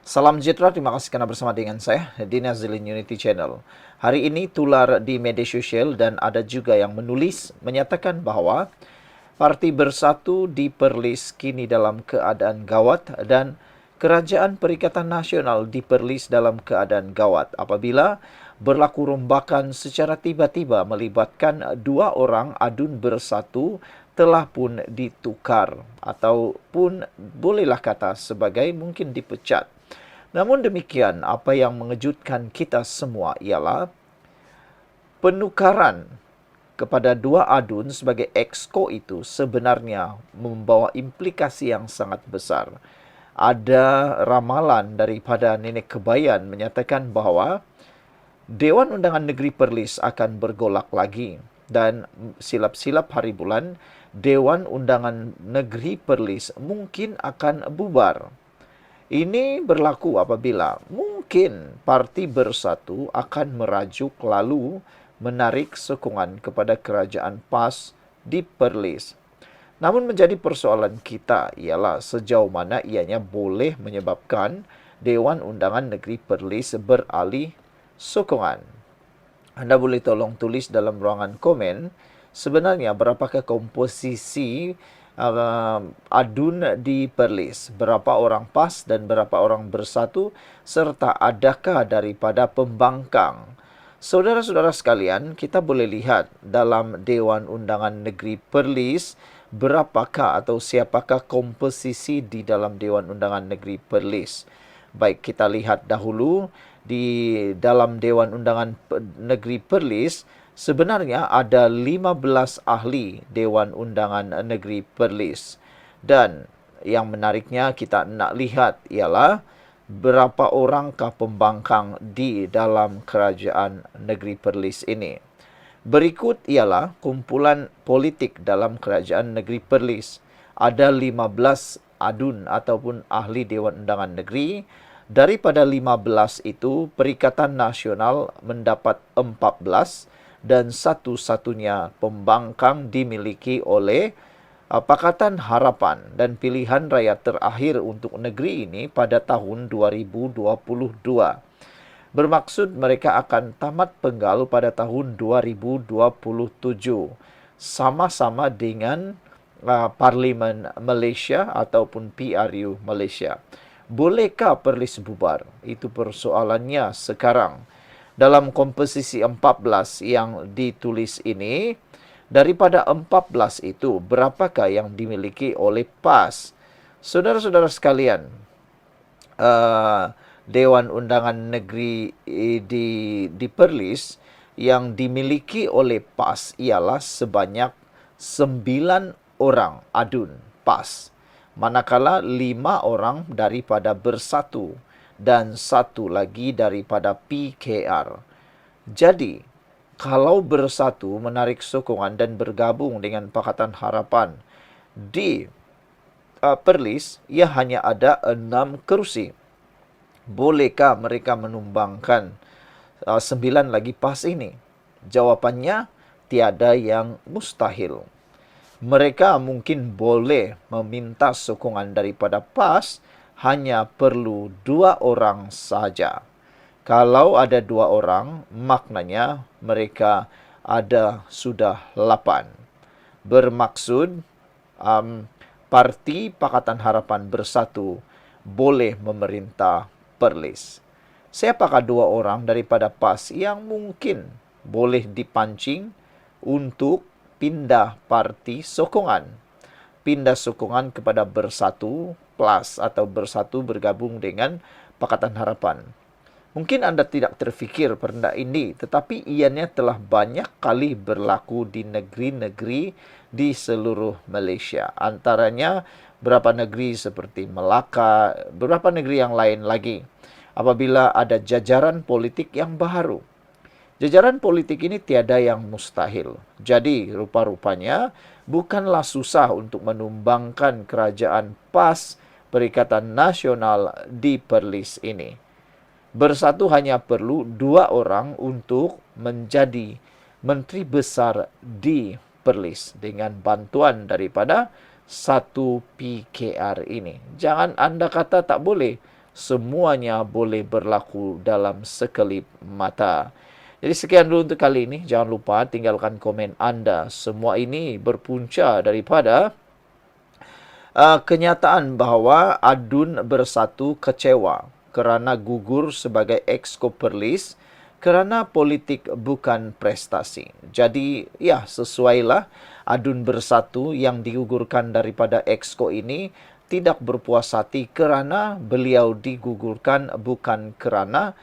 Salam sejahtera, terima kasih karena bersama dengan saya di Nazilin Unity Channel. Hari ini tular di media sosial dan ada juga yang menulis menyatakan bahwa Parti Bersatu di Perlis kini dalam keadaan gawat dan Kerajaan Perikatan Nasional di Perlis dalam keadaan gawat apabila berlaku rombakan secara tiba-tiba melibatkan dua orang adun bersatu telah pun ditukar ataupun bolehlah kata sebagai mungkin dipecat. Namun demikian, apa yang mengejutkan kita semua ialah penukaran kepada dua adun sebagai exco itu sebenarnya membawa implikasi yang sangat besar. Ada ramalan daripada Nenek Kebayan menyatakan bahawa Dewan Undangan Negeri Perlis akan bergolak lagi dan silap-silap hari bulan Dewan Undangan Negeri Perlis mungkin akan bubar. Ini berlaku apabila mungkin Parti Bersatu akan merajuk lalu menarik sokongan kepada kerajaan PAS di Perlis. Namun menjadi persoalan kita ialah sejauh mana ianya boleh menyebabkan Dewan Undangan Negeri Perlis beralih sokongan. Anda boleh tolong tulis dalam ruangan komen sebenarnya berapakah komposisi adun di Perlis, berapa orang PAS dan berapa orang Bersatu, serta adakah daripada pembangkang. Saudara-saudara sekalian, kita boleh lihat dalam Dewan Undangan Negeri Perlis, berapakah atau siapakah komposisi di dalam Dewan Undangan Negeri Perlis. Baik, kita lihat dahulu di dalam Dewan Undangan Negeri Perlis, sebenarnya ada 15 ahli Dewan Undangan Negeri Perlis. Dan yang menariknya kita nak lihat ialah berapa orangkah pembangkang di dalam kerajaan Negeri Perlis ini. Berikut ialah kumpulan politik dalam kerajaan Negeri Perlis. Ada 15 adun ataupun ahli Dewan Undangan Negeri. Daripada 15 itu, Perikatan Nasional mendapat 14 dan satu-satunya pembangkang dimiliki oleh Pakatan Harapan dan pilihan raya terakhir untuk negeri ini pada tahun 2022. Bermaksud mereka akan tamat penggal pada tahun 2027. Sama-sama dengan Parlimen Malaysia ataupun PRU Malaysia. Bolehkah Perlis bubar? Itu persoalannya sekarang. Dalam komposisi 14 yang ditulis ini, daripada 14 itu, berapakah yang dimiliki oleh PAS? Saudara-saudara sekalian, Dewan Undangan Negeri di Perlis yang dimiliki oleh PAS ialah sebanyak 9 orang adun PAS. Manakala 5 orang daripada Bersatu dan 1 lagi daripada PKR. Jadi, kalau Bersatu menarik sokongan dan bergabung dengan Pakatan Harapan di Perlis, ia hanya ada 6 kerusi. Bolehkah mereka menumbangkan 9 lagi PAS ini? Jawapannya, tiada yang mustahil. Mereka mungkin boleh meminta sokongan daripada PAS, hanya perlu 2 orang saja. Kalau ada 2 orang, maknanya mereka ada sudah 8. Bermaksud, Parti Pakatan Harapan Bersatu boleh memerintah Perlis. Siapakah 2 orang daripada PAS yang mungkin boleh dipancing untuk pindah parti sokongan. Pindah sokongan kepada Bersatu Plus atau Bersatu bergabung dengan Pakatan Harapan. Mungkin anda tidak terfikir perkara ini, tetapi ianya telah banyak kali berlaku di negeri-negeri di seluruh Malaysia. Antaranya beberapa negeri seperti Melaka, beberapa negeri yang lain lagi. Apabila ada jajaran politik yang baru, jajaran politik ini tiada yang mustahil. Jadi, rupa-rupanya bukanlah susah untuk menumbangkan kerajaan PAS Perikatan Nasional di Perlis ini. Bersatu hanya perlu 2 orang untuk menjadi Menteri Besar di Perlis dengan bantuan daripada 1 PKR ini. Jangan anda kata tak boleh. semuanya boleh berlaku dalam sekelip mata. Jadi sekian dulu untuk kali ini. Jangan lupa tinggalkan komen anda. Semua ini berpunca daripada kenyataan bahawa Adun Bersatu kecewa kerana gugur sebagai Exco Perlis kerana politik bukan prestasi. Jadi, ya, sesuailah Adun Bersatu yang digugurkan daripada Exco ini tidak berpuas hati kerana beliau digugurkan bukan kerana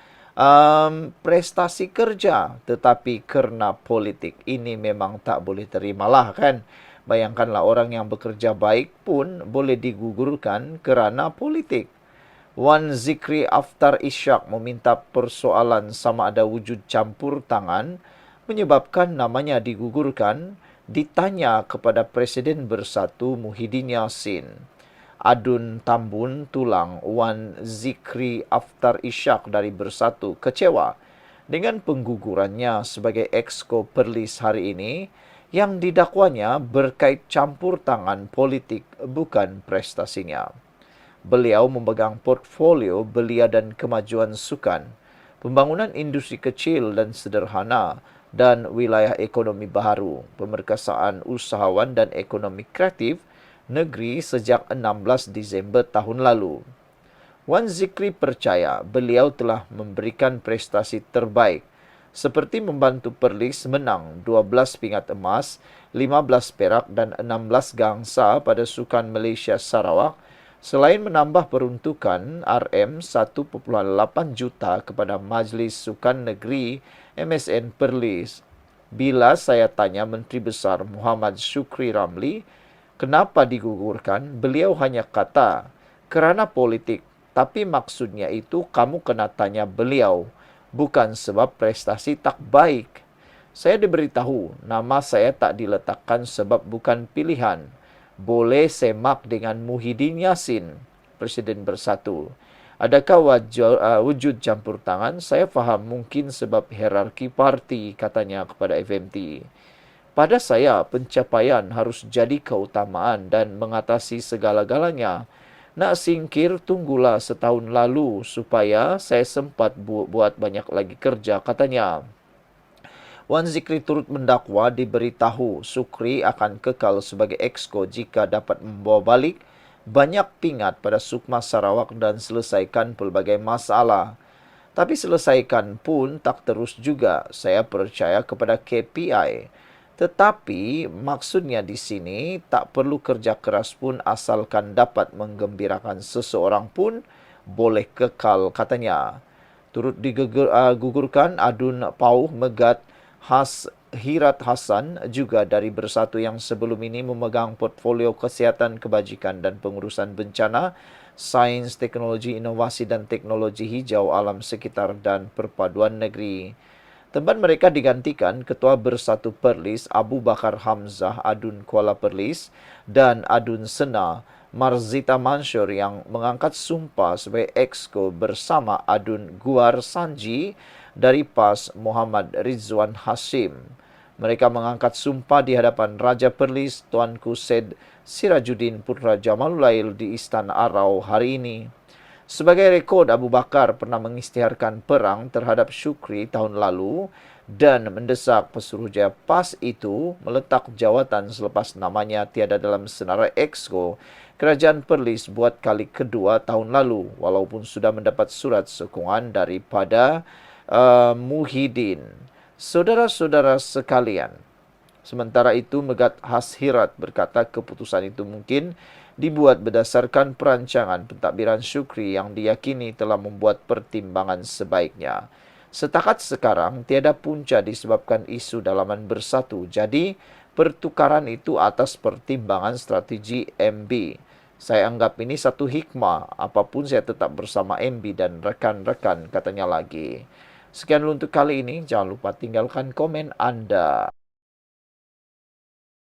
prestasi kerja, tetapi kerana politik. Ini memang tak boleh terimalah, kan? Bayangkanlah orang yang bekerja baik pun boleh digugurkan kerana politik. Wan Zikri Aftar Ishak meminta persoalan sama ada wujud campur tangan menyebabkan namanya digugurkan ditanya kepada Presiden Bersatu Muhyiddin Yassin. Adun Tambun tulang Wan Zikri Aftar Ishak dari Bersatu kecewa dengan penggugurannya sebagai Exco Perlis hari ini yang didakwanya berkait campur tangan politik bukan prestasinya. Beliau memegang portfolio belia dan kemajuan sukan, pembangunan industri kecil dan sederhana dan wilayah ekonomi baharu, pemerkasaan usahawan dan ekonomi kreatif negeri sejak 16 Disember tahun lalu. Wan Zikri percaya beliau telah memberikan prestasi terbaik seperti membantu Perlis menang 12 pingat emas, 15 perak dan 16 gangsa pada Sukan Malaysia Sarawak, selain menambah peruntukan RM1.8 juta kepada Majlis Sukan Negeri MSN Perlis. Bila saya tanya Menteri Besar Muhammad Shukri Ramli, kenapa digugurkan? Beliau hanya kata, kerana politik. Tapi maksudnya itu kamu kena tanya beliau, bukan sebab prestasi tak baik. Saya diberitahu, nama saya tak diletakkan sebab bukan pilihan. Boleh semak dengan Muhyiddin Yassin, Presiden Bersatu. Adakah wujud campur tangan? Saya faham mungkin sebab hierarki parti, katanya kepada FMT. Pada saya, pencapaian harus jadi keutamaan dan mengatasi segala-galanya. Nak singkir, tunggulah setahun lalu supaya saya sempat buat banyak lagi kerja, katanya. Wan Zikri turut mendakwa diberitahu Sukri akan kekal sebagai Exco jika dapat membawa balik banyak pingat pada Sukma Sarawak dan selesaikan pelbagai masalah. Tapi selesaikan pun tak terus juga. Saya percaya kepada KPI. Tetapi maksudnya di sini tak perlu kerja keras pun asalkan dapat menggembirakan seseorang pun boleh kekal, katanya. Turut digugurkan Adun Pauh Megat Hirat Hassan juga dari Bersatu yang sebelum ini memegang portfolio kesihatan, kebajikan dan pengurusan bencana, sains, teknologi, inovasi dan teknologi hijau alam sekitar dan perpaduan negeri. Tempat mereka digantikan Ketua Bersatu Perlis Abu Bakar Hamzah Adun Kuala Perlis dan Adun Sena Marzita Mansur yang mengangkat sumpah sebagai Exco bersama Adun Guar Sanji dari PAS Muhammad Rizwan Hashim. Mereka mengangkat sumpah di hadapan Raja Perlis Tuanku Said Sirajuddin Putra Jamalulail di Istana Arau hari ini. Sebagai rekod, Abu Bakar pernah mengisytiharkan perang terhadap Shukri tahun lalu dan mendesak Pesuruhjaya PAS itu meletak jawatan selepas namanya tiada dalam senarai Exco Kerajaan Perlis buat kali kedua tahun lalu, walaupun sudah mendapat surat sokongan daripada Muhyiddin. Saudara-saudara sekalian, sementara itu Megat Hashirat berkata keputusan itu mungkin dibuat berdasarkan perancangan pentadbiran Shukri yang diyakini telah membuat pertimbangan sebaiknya. Setakat sekarang, tiada punca disebabkan isu dalaman Bersatu. Jadi, pertukaran itu atas pertimbangan strategi MB. Saya anggap ini satu hikmah. Apapun saya tetap bersama MB dan rekan-rekan, katanya lagi. Sekian dulu untuk kali ini. Jangan lupa tinggalkan komen anda.